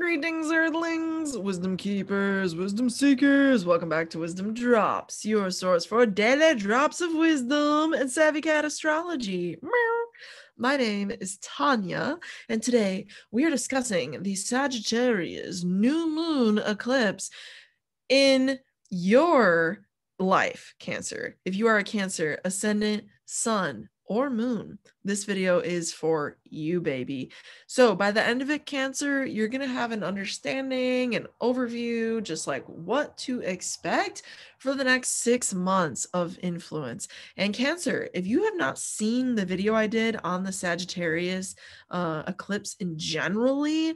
Greetings, Earthlings, wisdom keepers, wisdom seekers. Welcome back to Wisdom Drops, your source for daily drops of wisdom and savvy cat astrology. Meow. My name is Tanya, and today we are discussing the Sagittarius new moon eclipse in your life, Cancer. If you are a Cancer, ascendant, sun, or moon, this video is for you, baby. So by the end of it, Cancer, you're going to have an understanding, an overview, just like what to expect for the next 6 months of influence. And Cancer, if you have not seen the video I did on the Sagittarius eclipse in generally,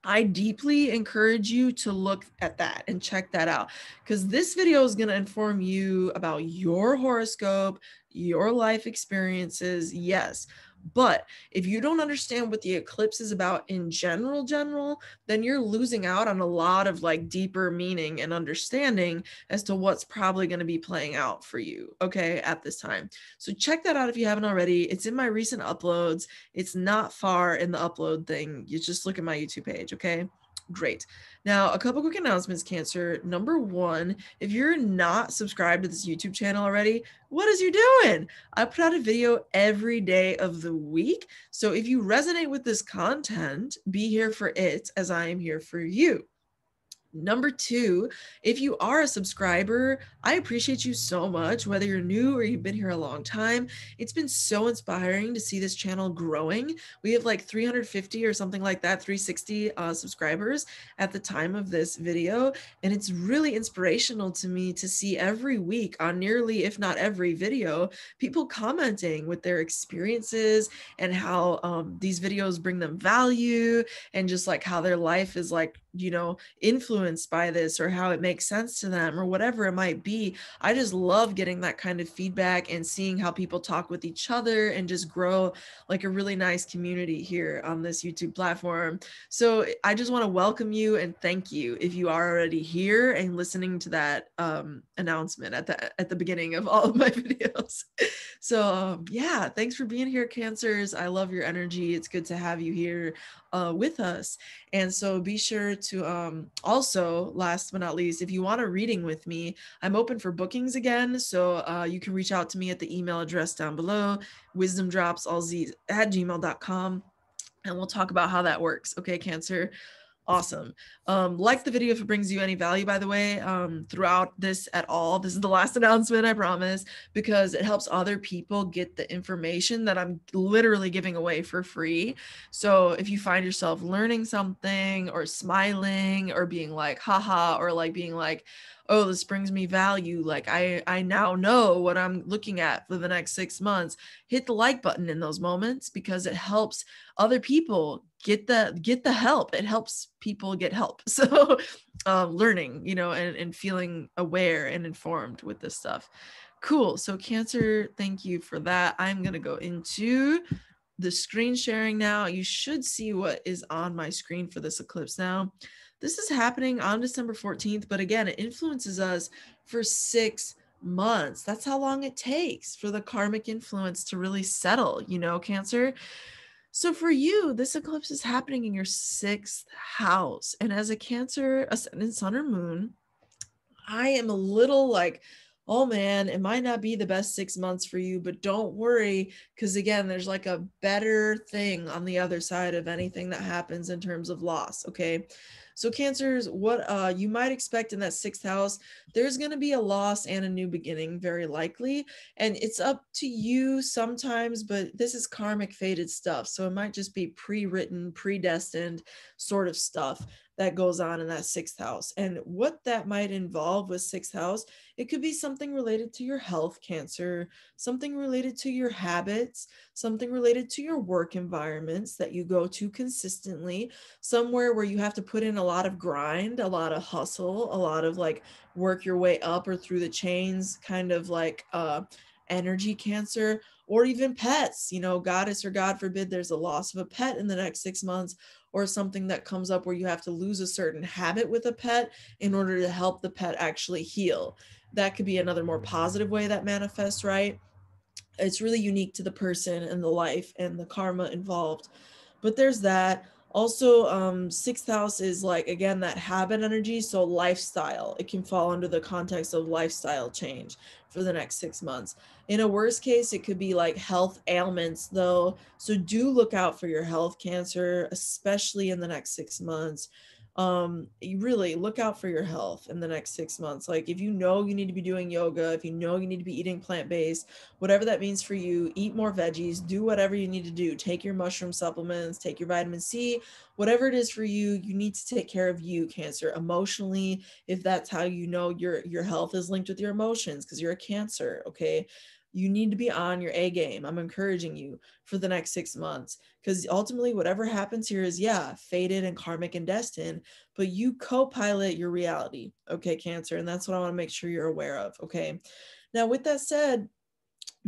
I deeply encourage you to look at that and check that out, because this video is going to inform you about your horoscope, your life experiences, yes. But if you don't understand what the eclipse is about in general, then you're losing out on a lot of like deeper meaning and understanding as to what's probably going to be playing out for you, okay, at this time. So check that out if you haven't already. It's in my recent uploads. It's not far in the upload thing. You just look at my YouTube page, okay? Great. Now, a couple quick announcements, Cancer. Number one, if you're not subscribed to this YouTube channel already, what is you doing? I put out a video every day of the week. So if you resonate with this content, be here for it as I am here for you. Number two, if you are a subscriber, I appreciate you so much, whether you're new or you've been here a long time. It's been so inspiring to see this channel growing. We have like 350 or something like that, 360 subscribers at the time of this video. And it's really inspirational to me to see every week on nearly, if not every video, people commenting with their experiences and how these videos bring them value and just like how their life is like, you know, influenced by this or how it makes sense to them or whatever it might be. I just love getting that kind of feedback and seeing how people talk with each other and just grow like a really nice community here on this YouTube platform. So I just want to welcome you and thank you if you are already here and listening to that announcement at the beginning of all of my videos. So yeah, thanks for being here, Cancers. I love your energy. It's good to have you here with us. And so be sure to also, last but not least, if you want a reading with me, I'm open for bookings again. So you can reach out to me at the email address down below, wisdomdropsallz@gmail.com, and we'll talk about how that works. Okay, Cancer? Awesome. Like the video if it brings you any value, by the way, throughout this at all. This is the last announcement, I promise, because it helps other people get the information that I'm literally giving away for free. So if you find yourself learning something or smiling or being like, haha, or like being like, oh, this brings me value, like I now know what I'm looking at for the next 6 months, hit the like button in those moments because it helps other people get the help. It helps people get help. So learning, you know, and feeling aware and informed with this stuff. Cool. So Cancer, thank you for that. I'm going to go into the screen sharing now. You should see what is on my screen for this eclipse now. This is happening on December 14th, but again, it influences us for 6 months. That's how long it takes for the karmic influence to really settle, you know, Cancer. So for you, this eclipse is happening in your 6th house. And as a Cancer ascendant sun or moon, I am a little like, oh man, it might not be the best 6 months for you, but don't worry, because again, there's like a better thing on the other side of anything that happens in terms of loss, okay? So Cancers, what you might expect in that 6th house, there's going to be a loss and a new beginning, very likely. And it's up to you sometimes, but this is karmic fated stuff. So it might just be pre-written, predestined sort of stuff that goes on in that 6th house. And what that might involve with 6th house, it could be something related to your health, Cancer, something related to your habits, something related to your work environments that you go to consistently, somewhere where you have to put in a lot of grind, a lot of hustle, a lot of like work your way up or through the chains, kind of like energy, Cancer, or even pets, you know, goddess or God forbid there's a loss of a pet in the next 6 months, or something that comes up where you have to lose a certain habit with a pet in order to help the pet actually heal. That could be another more positive way that manifests, right? It's really unique to the person and the life and the karma involved. But there's that. Also, sixth house is like, again, that habit energy. So lifestyle, it can fall under the context of lifestyle change for the next 6 months. In a worst case, it could be like health ailments though. So do look out for your health, Cancer, especially in the next 6 months. You really look out for your health in the next 6 months. Like if you know you need to be doing yoga, if you know you need to be eating plant-based, whatever that means for you, eat more veggies, do whatever you need to do. Take your mushroom supplements, take your vitamin C, whatever it is for you. You need to take care of you, Cancer, emotionally, if that's how you know your health is linked with your emotions, because you're a Cancer. Okay, you need to be on your A game. I'm encouraging you for the next 6 months, because ultimately whatever happens here is, yeah, fated and karmic and destined, but you co-pilot your reality. Okay, Cancer, and that's what I want to make sure you're aware of. Okay, now with that said,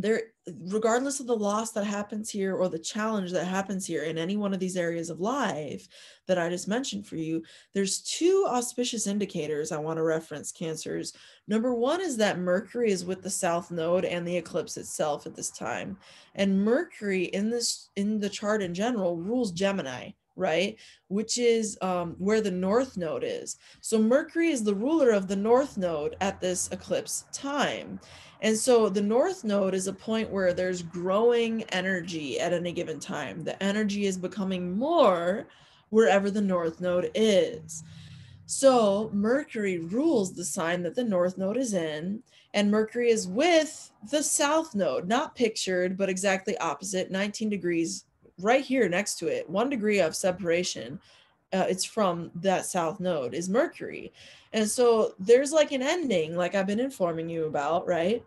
there, regardless of the loss that happens here or the challenge that happens here in any one of these areas of life that I just mentioned for you, there's two auspicious indicators I want to reference, Cancers. Number one is that Mercury is with the south node and the eclipse itself at this time, and Mercury in the chart in general rules Gemini, right, which is where the north node is. So Mercury is the ruler of the north node at this eclipse time. And so the north node is a point where there's growing energy at any given time. The energy is becoming more wherever the north node is. So Mercury rules the sign that the north node is in, and Mercury is with the south node, not pictured, but exactly opposite, 19 degrees right here next to it, 1 degree of separation. It's from that south node is Mercury. And so there's like an ending, like I've been informing you about, right?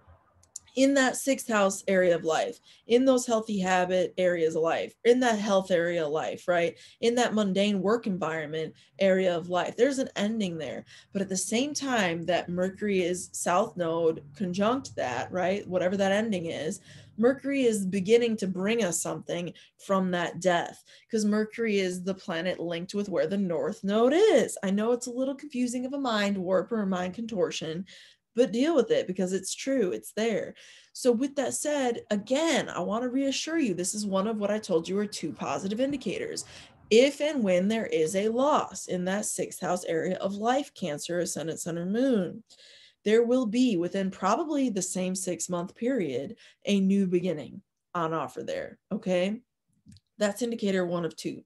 In that sixth house area of life, in those healthy habit areas of life, in that health area of life, right? In that mundane work environment area of life, there's an ending there. But at the same time that Mercury is south node conjunct that, right? Whatever that ending is, Mercury is beginning to bring us something from that death, because Mercury is the planet linked with where the north node is. I know it's a little confusing of a mind warp or a mind contortion, but deal with it because it's true, it's there. So with that said, again, I want to reassure you, this is one of what I told you are two positive indicators. If and when there is a loss in that sixth house area of life, Cancer, ascendant, sun, and moon, there will be within probably the same 6-month period a new beginning on offer there. Okay, that's indicator one of two.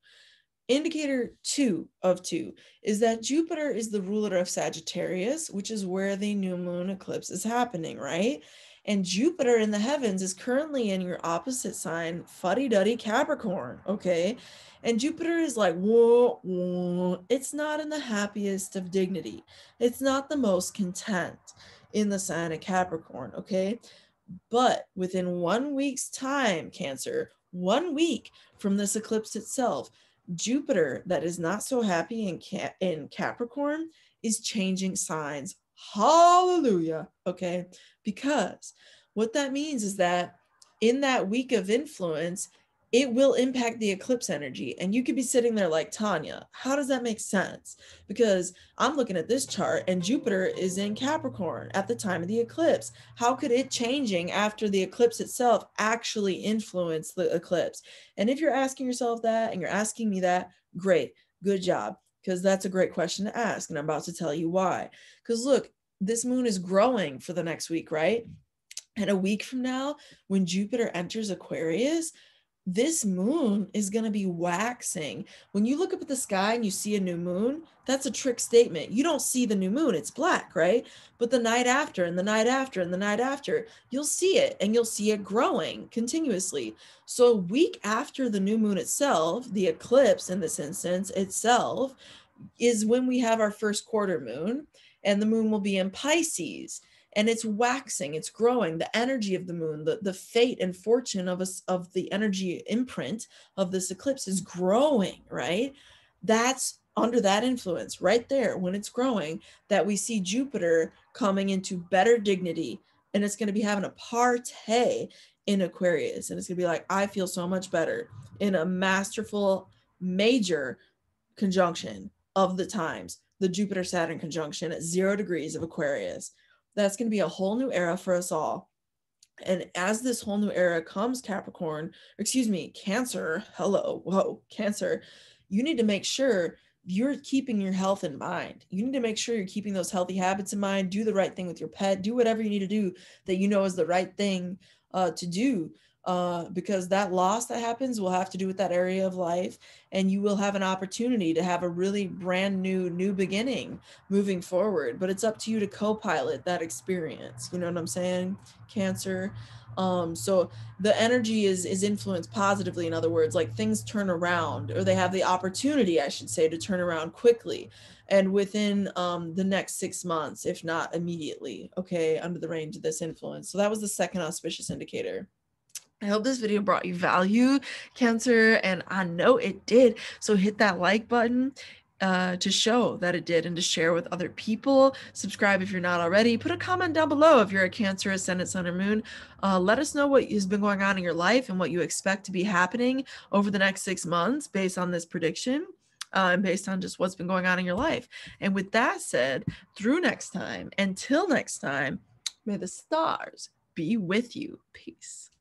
Indicator two of two is that Jupiter is the ruler of Sagittarius, which is where the new moon eclipse is happening, right? And Jupiter in the heavens is currently in your opposite sign, fuddy-duddy Capricorn, okay? And Jupiter is like, whoa, whoa. It's not in the happiest of dignity. It's not the most content in the sign of Capricorn, okay? But within 1 week's time, Cancer, 1 week from this eclipse itself, Jupiter, that is not so happy in Capricorn, is changing signs. Hallelujah. Okay. Because what that means is that in that week of influence, it will impact the eclipse energy. And you could be sitting there like, Tanya, how does that make sense? Because I'm looking at this chart and Jupiter is in Capricorn at the time of the eclipse. How could it changing after the eclipse itself actually influence the eclipse? And if you're asking yourself that and you're asking me that, great, good job, because that's a great question to ask. And I'm about to tell you why. Because look, this moon is growing for the next week, right? And a week from now, when Jupiter enters Aquarius, this moon is going to be waxing. When you look up at the sky and you see a new moon, that's a trick statement. You don't see the new moon, it's black, right? But the night after and the night after and the night after, you'll see it, and you'll see it growing continuously. So a week after the new moon itself, the eclipse in this instance itself, is when we have our first quarter moon, and the moon will be in Pisces, and it's waxing, it's growing. The energy of the moon, the fate and fortune of us, of the energy imprint of this eclipse is growing, right? That's under that influence right there when it's growing that we see Jupiter coming into better dignity, and it's going to be having a party in Aquarius, and it's going to be like, I feel so much better, in a masterful major conjunction of the times, the Jupiter Saturn conjunction at 0 degrees of Aquarius. That's going to be a whole new era for us all. And as this whole new era comes, Capricorn, excuse me, Cancer, hello, whoa, Cancer, you need to make sure you're keeping your health in mind. You need to make sure you're keeping those healthy habits in mind. Do the right thing with your pet. Do whatever you need to do that you know is the right thing to do. Because that loss that happens will have to do with that area of life, and you will have an opportunity to have a really brand new beginning moving forward. But it's up to you to co-pilot that experience. You know what I'm saying, Cancer? So the energy is influenced positively. In other words, like things turn around, or they have the opportunity, I should say, to turn around quickly and within the next 6 months, if not immediately, okay, under the range of this influence. So that was the second auspicious indicator. I hope this video brought you value, Cancer, and I know it did. So hit that like button to show that it did, and to share with other people. Subscribe if you're not already. Put a comment down below if you're a Cancer, Ascendant, Sun, or Moon. Let us know what has been going on in your life and what you expect to be happening over the next 6 months based on this prediction. And based on just what's been going on in your life. And with that said, through next time, until next time, may the stars be with you. Peace.